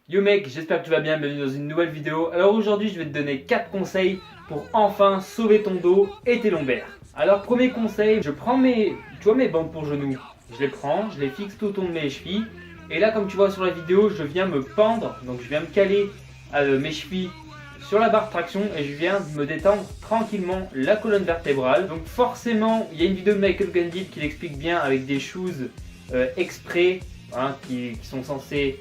Yo mec, j'espère que tu vas bien, bienvenue dans une nouvelle vidéo. Alors aujourd'hui je vais te donner 4 conseils pour enfin sauver ton dos et tes lombaires. Alors premier conseil, je prends mes bandes pour genoux, je les prends, je les fixe tout autour de mes chevilles. Et là comme tu vois sur la vidéo, je viens me pendre, donc je viens me caler mes chevilles sur la barre de traction et je viens me détendre tranquillement la colonne vertébrale. Donc forcément, il y a une vidéo de Michael Gandil qui l'explique bien avec des shoes exprès qui sont censés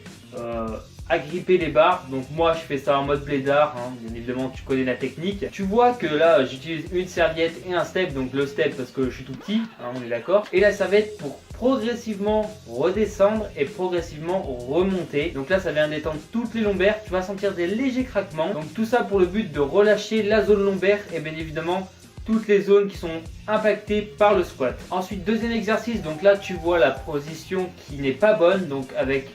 agripper les barres. Donc moi je fais ça en mode blédard, bien évidemment tu connais la technique. Tu vois que là j'utilise une serviette et un step, donc le step parce que je suis tout petit, on est d'accord. Et la serviette pour progressivement redescendre et progressivement remonter. Donc là ça vient détendre toutes les lombaires, tu vas sentir des légers craquements. Donc tout ça pour le but de relâcher la zone lombaire et bien évidemment toutes les zones qui sont impactées par le squat. Ensuite deuxième exercice, donc là tu vois la position qui n'est pas bonne, donc avec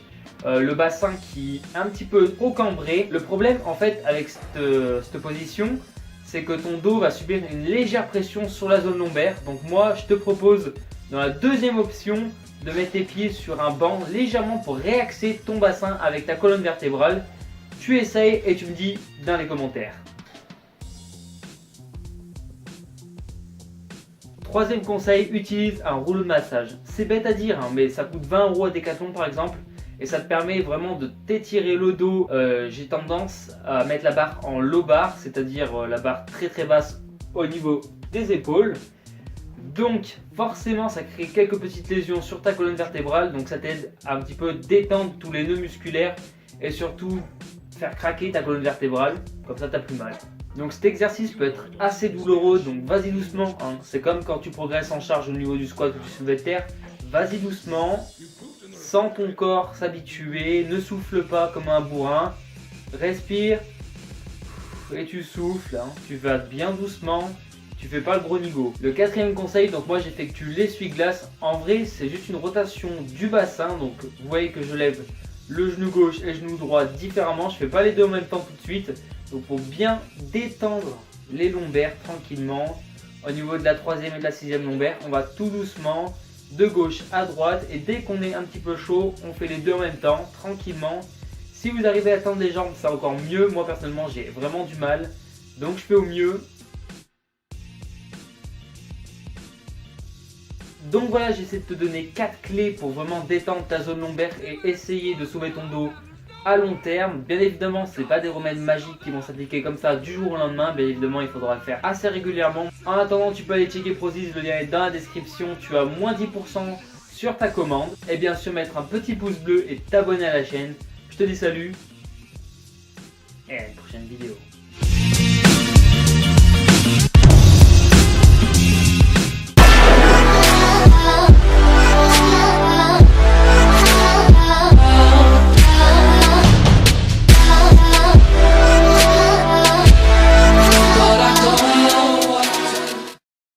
le bassin qui est un petit peu trop cambré. Le problème en fait avec cette position, c'est que ton dos va subir une légère pression sur la zone lombaire. Donc moi je te propose dans la deuxième option de mettre tes pieds sur un banc légèrement pour réaxer ton bassin avec ta colonne vertébrale. Tu essayes et tu me dis dans les commentaires. Troisième conseil, utilise un rouleau de massage. C'est bête à dire, mais ça coûte 20 € à Decathlon par exemple. Et ça te permet vraiment de t'étirer le dos. J'ai tendance à mettre la barre en low bar, c'est-à-dire la barre très basse au niveau des épaules. Donc forcément ça crée quelques petites lésions sur ta colonne vertébrale. Donc ça t'aide à un petit peu détendre tous les nœuds musculaires et surtout faire craquer ta colonne vertébrale. Comme ça t'as plus mal. Donc cet exercice peut être assez douloureux, donc vas-y doucement. C'est comme quand tu progresses en charge au niveau du squat ou du soulevé de terre. Vas-y doucement. Sens ton corps s'habituer, ne souffle pas comme un bourrin, respire et tu souffles, tu vas bien doucement, tu fais pas le gros nigo. Le quatrième conseil, donc moi j'effectue l'essuie-glace. En vrai c'est juste une rotation du bassin, donc vous voyez que je lève le genou gauche et le genou droit différemment, je fais pas les deux en même temps tout de suite. Donc pour bien détendre les lombaires tranquillement, au niveau de la troisième et de la sixième lombaire, on va tout doucement de gauche à droite et dès qu'on est un petit peu chaud, on fait les deux en même temps, tranquillement. Si vous arrivez à tendre les jambes, c'est encore mieux. Moi personnellement, j'ai vraiment du mal, donc je fais au mieux. Donc voilà, j'essaie de te donner 4 clés pour vraiment détendre ta zone lombaire et essayer de sauver ton dos à long terme. Bien évidemment, ce n'est pas des remèdes magiques qui vont s'appliquer comme ça du jour au lendemain. Bien évidemment, il faudra le faire assez régulièrement. En attendant, tu peux aller checker Prozis, le lien est dans la description. Tu as moins 10% sur ta commande. Et bien sûr, mettre un petit pouce bleu et t'abonner à la chaîne. Je te dis salut et à une prochaine vidéo.